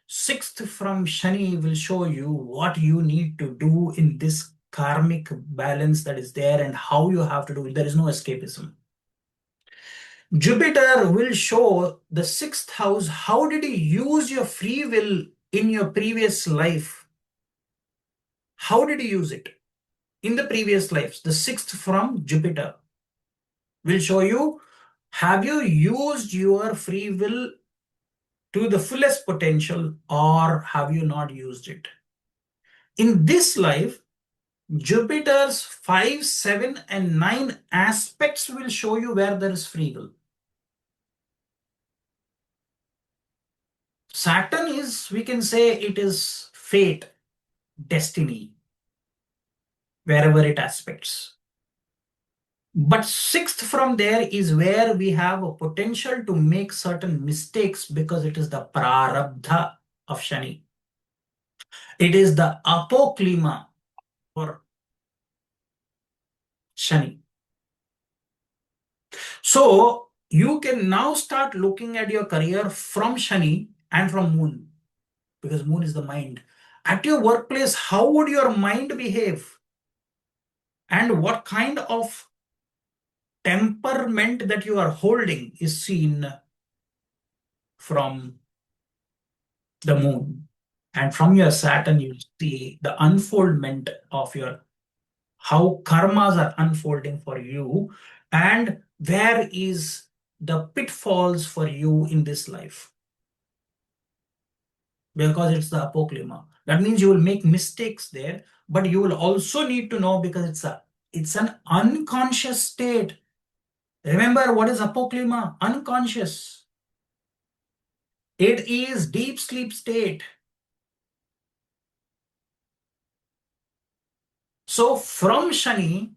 Sixth from Shani will show you what you need to do in this karmic balance that is there and how you have to do it. There is no escapism. Jupiter will show the sixth house. How did you use your free will in your previous life? How did you use it in the previous lives? The sixth from Jupiter will show you, have you used your free will to the fullest potential or have you not used it? In this life, Jupiter's 5, 7, and 9 aspects will show you where there is free will. Saturn is, we can say it is fate, destiny, wherever it aspects. But sixth from there is where we have a potential to make certain mistakes because it is the prarabdha of Shani. It is the Apoclima for Shani. So you can now start looking at your career from Shani and from Moon, because Moon is the mind. At your workplace, how would your mind behave? And what kind of temperament that you are holding is seen from the moon. And from your Saturn, you see the unfoldment of your how karmas are unfolding for you and where is the pitfalls for you in this life, because it's the apoclima. That means you will make mistakes there, but you will also need to know because it's an unconscious state. Remember what is apoclima? Unconscious. It is deep sleep state. So from Shani,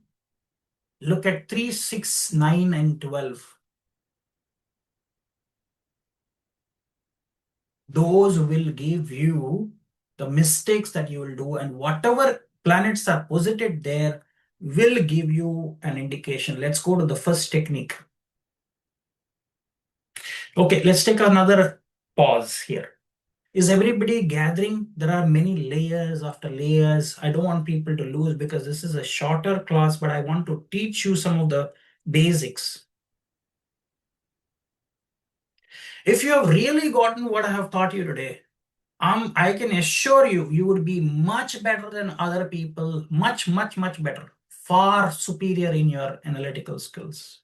look at 3, 6, 9, and 12. Those will give you the mistakes that you will do, and whatever planets are posited there will give you an indication. Let's go to the first technique. Okay, let's take another pause here. Is everybody gathering? There are many layers after layers. I don't want people to lose because this is a shorter class, but I want to teach you some of the basics. If you have really gotten what I have taught you today, I can assure you, you would be much better than other people, much, much, much better, far superior in your analytical skills.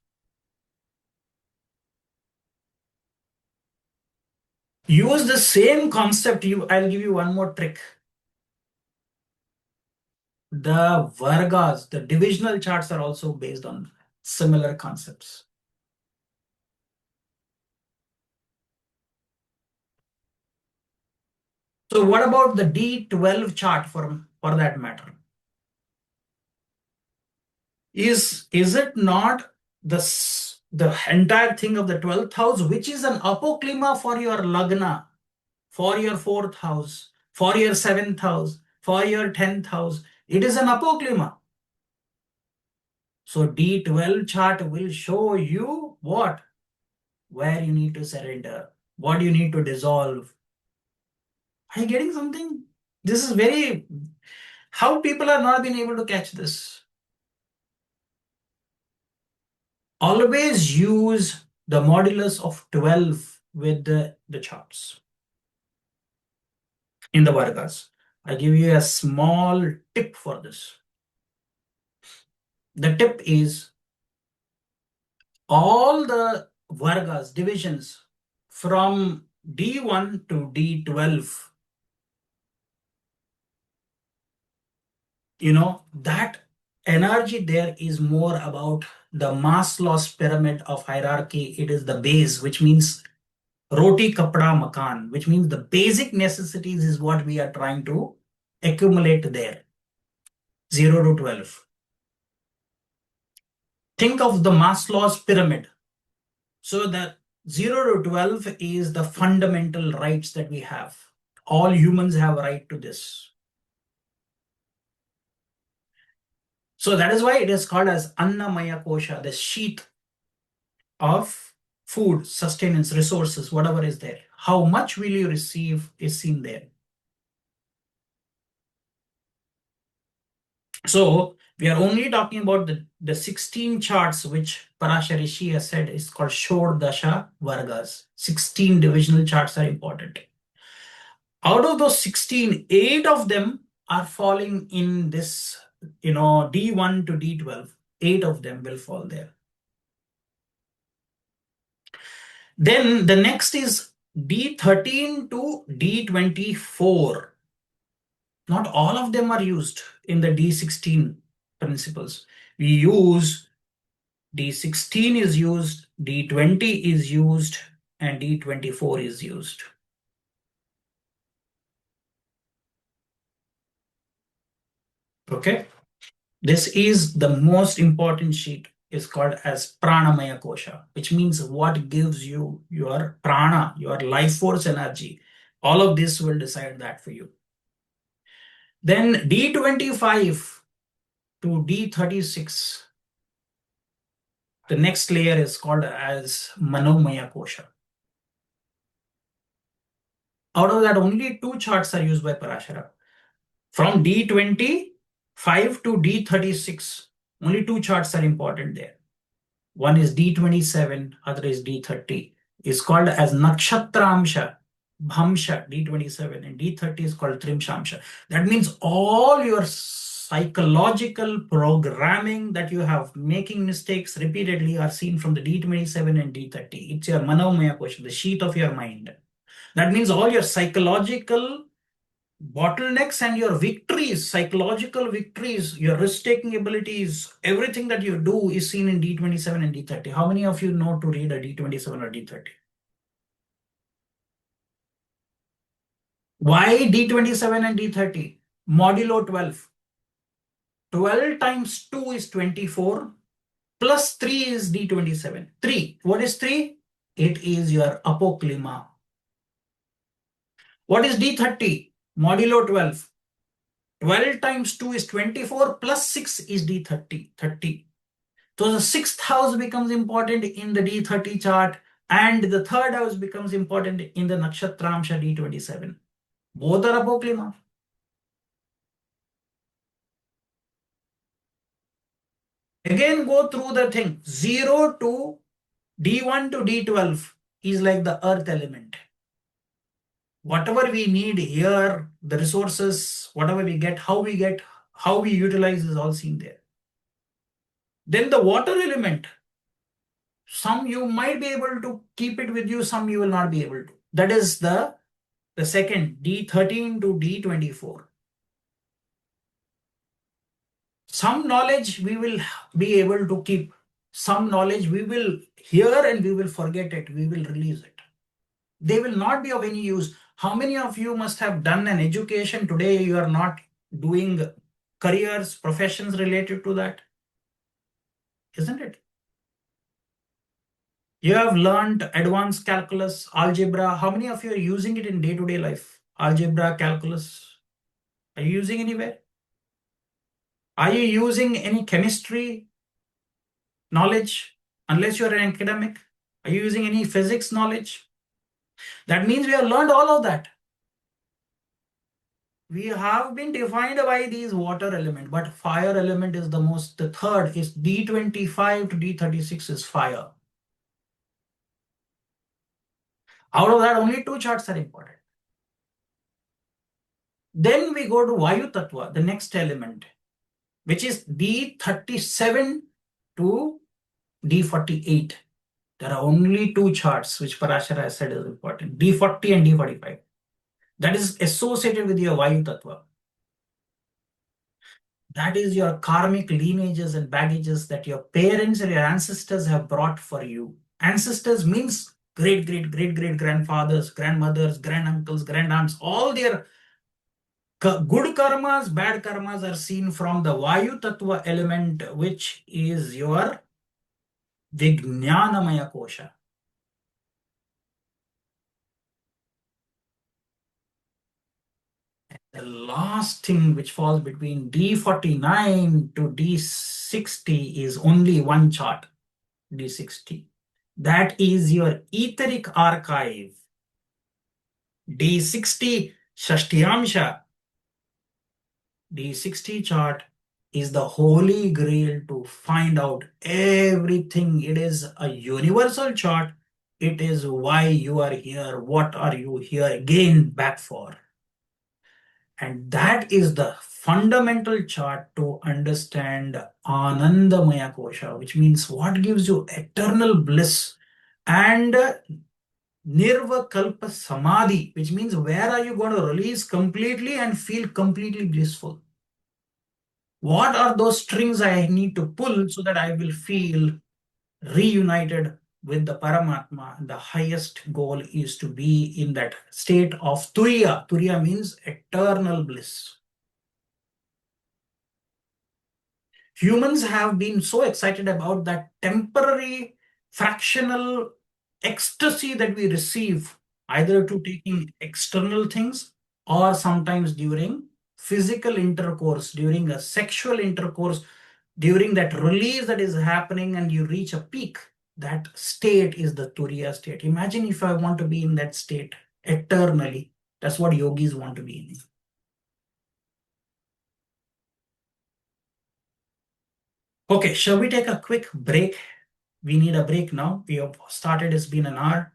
Use the same concept. I'll give you one more trick. The Vargas, the divisional charts are also based on similar concepts. So what about the D12 chart for that matter? Is it not the entire thing of the 12th house, which is an apoclima for your lagna, for your 4th house, for your 7th house, for your 10th house? It is an apoclima. So D12 chart will show you what? Where you need to surrender, what you need to dissolve. Are you getting something? This is very, how people are not being able to catch this. Always use the modulus of 12 with the charts in the Vargas. I give you a small tip for this. The tip is all the Vargas divisions from D1 to D12, that energy there is more about the Maslow's pyramid of hierarchy. It is the base, which means roti kapda makan, which means the basic necessities is what we are trying to accumulate there. 0 to 12. Think of the Maslow's pyramid. So that 0 to 12 is the fundamental rights that we have. All humans have a right to this. So that is why it is called as Annamaya Kosha, the sheath of food, sustenance, resources, whatever is there. How much will you receive is seen there. So we are only talking about the 16 charts which Parasharishi has said is called Shor Dasha Vargas. 16 divisional charts are important. Out of those 16, 8 of them are falling in this, D1 to D12. 8 of them will fall there. Then the next is D13 to D24. Not all of them are used in the D16 principles. We use D16 is used, D20 is used, and D24 is used. Okay. This is the most important sheet. Is called as Pranamaya Kosha, which means what gives you your prana, your life force energy. All of this will decide that for you. Then D25 to D36. The next layer is called as Manomaya Kosha. Out of that, only 2 charts are used by Parashara. From D25 to D36, only 2 charts are important there. One is D27, other is D30. is called as Nakshatramsha, Bhamsha, D27, and D30 is called Trimshamsha. That means all your psychological programming that you have making mistakes repeatedly are seen from the D27 and D30. It's your Manomaya question, the sheet of your mind. That means all your psychological bottlenecks and your victories, psychological victories, your risk-taking abilities, everything that you do is seen in D27 and D30. How many of you know to read a D27 or D30? Why D27 and D30? Modulo 12. 12 times 2 is 24, plus 3 is D27. 3. What is 3? It is your Apoclima. What is D30? Modulo 12. 12 times 2 is 24, plus 6 is D30. 30. So the sixth house becomes important in the D30 chart, and the third house becomes important in the Nakshatramsha D27. Both are Apoclima. Again, go through the thing. 0 to D1 to D12 is like the earth element. Whatever we need here, the resources, whatever we get, how we utilize is all seen there. Then the water element, some you might be able to keep it with you, some you will not be able to. That is the second, D13 to D24. Some knowledge we will be able to keep. Some knowledge we will hear and we will forget it. We will release it. They will not be of any use. How many of you must have done an education today? You are not doing careers, professions related to that, isn't it? You have learned advanced calculus, algebra. How many of you are using it in day-to-day life? Algebra, calculus. Are you using anywhere? Are you using any chemistry knowledge? Unless you're an academic. Are you using any physics knowledge? That means we have learned all of that. We have been defined by these water element, but fire element is the third is D25 to D36 is fire. Out of that, only two charts are important. Then we go to Vayu Tattva, the next element, which is D37 to D48. There are only two charts which Parashara has said is important, D40 and D45. That is associated with your Vayu Tattva. That is your karmic lineages and baggages that your parents and your ancestors have brought for you. Ancestors means great, great, great, great grandfathers, grandmothers, granduncles, grandaunts, all their good karmas, bad karmas are seen from the Vayu Tattva element, which is your Vijnanamaya Kosha. The last thing which falls between D49 to D60 is only one chart, D60. That is your etheric archive. D60 Shashtiyamsha. D60 chart is the holy grail to find out everything. It is a universal chart. It is why you are here. What are you here again back for? And that is the fundamental chart to understand Anandamaya Kosha, which means what gives you eternal bliss and Nirvakalpa Samadhi, which means where are you going to release completely and feel completely blissful? What are those strings I need to pull so that I will feel reunited with the Paramatma? The highest goal is to be in that state of Turiya. Turiya means eternal bliss. Humans have been so excited about that temporary fractional ecstasy that we receive either to taking external things or sometimes during physical intercourse, during a sexual intercourse, during that release that is happening and you reach a peak. That state is the Turiya state. Imagine if I want to be in that state eternally. That's what yogis want to be in. Okay, shall we take a quick break? We need a break now. We have started, it's been an hour.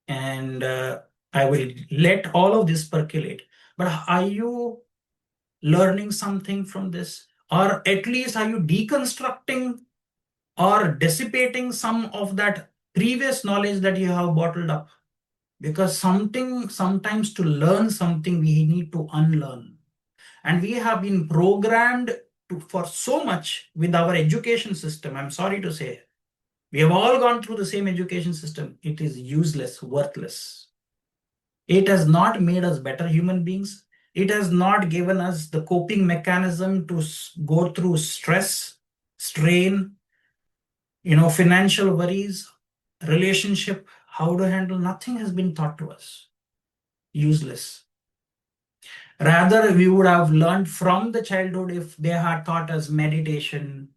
and I will let all of this percolate. But are you learning something from this? Or at least are you deconstructing or dissipating some of that previous knowledge that you have bottled up? Because sometimes to learn something, we need to unlearn. And we have been programmed for so much with our education system. I'm sorry to say, we have all gone through the same education system. It is useless, worthless. It has not made us better human beings. It has not given us the coping mechanism to go through stress, strain, financial worries, relationship, how to handle. Nothing has been taught to us. Useless. Rather, we would have learned from the childhood if they had taught us meditation,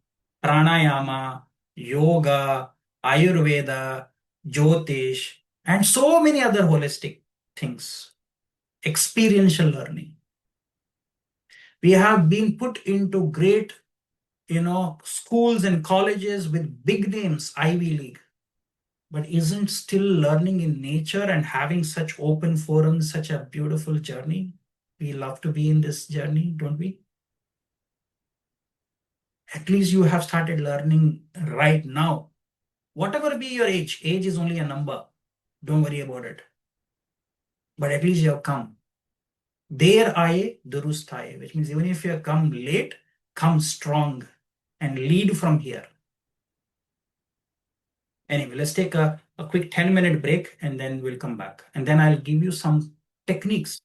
pranayama, yoga, Ayurveda, Jyotish, and so many other holistic things. Experiential learning. We have been put into great, schools and colleges with big names, Ivy League. But isn't still learning in nature and having such open forums such a beautiful journey? We love to be in this journey, don't we? At least you have started learning right now. Whatever be your age is only a number. Don't worry about it. But at least you have come. Der aaye, durust aaye, which means even if you have come late, come strong and lead from here. Anyway, let's take a quick 10-minute break and then we'll come back. And then I'll give you some techniques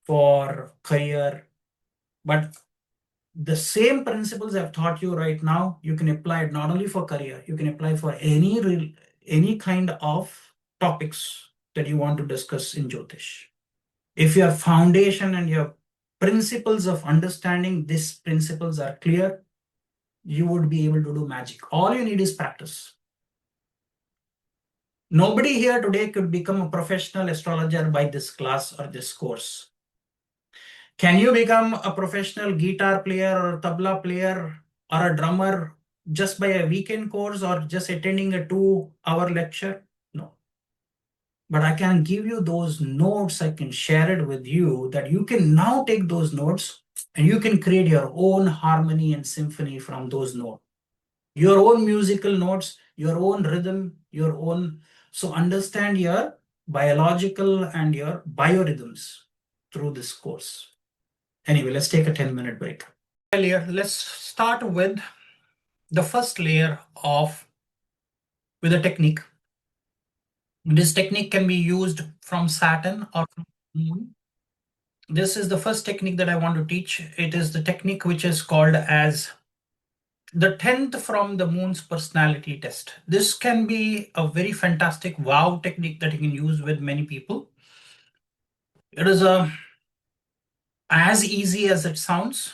for career. But the same principles I've taught you right now, you can apply it not only for career, you can apply for any kind of topics that you want to discuss in Jyotish. If your foundation and your principles of understanding these principles are clear, you would be able to do magic. All you need is practice. Nobody here today could become a professional astrologer by this class or this course. Can you become a professional guitar player or tabla player or a drummer just by a weekend course or just attending a 2-hour lecture? No. But I can give you those notes, I can share it with you that you can now take those notes and you can create your own harmony and symphony from those notes. Your own musical notes, your own rhythm, your own. So understand your biological and your biorhythms through this course. Anyway, let's take a 10-minute break. Let's start with the first layer with a technique. This technique can be used from Saturn or from Moon. This is the first technique that I want to teach. It is the technique which is called as the 10th from the Moon's personality test. This can be a very fantastic wow technique that you can use with many people. It is as easy as it sounds.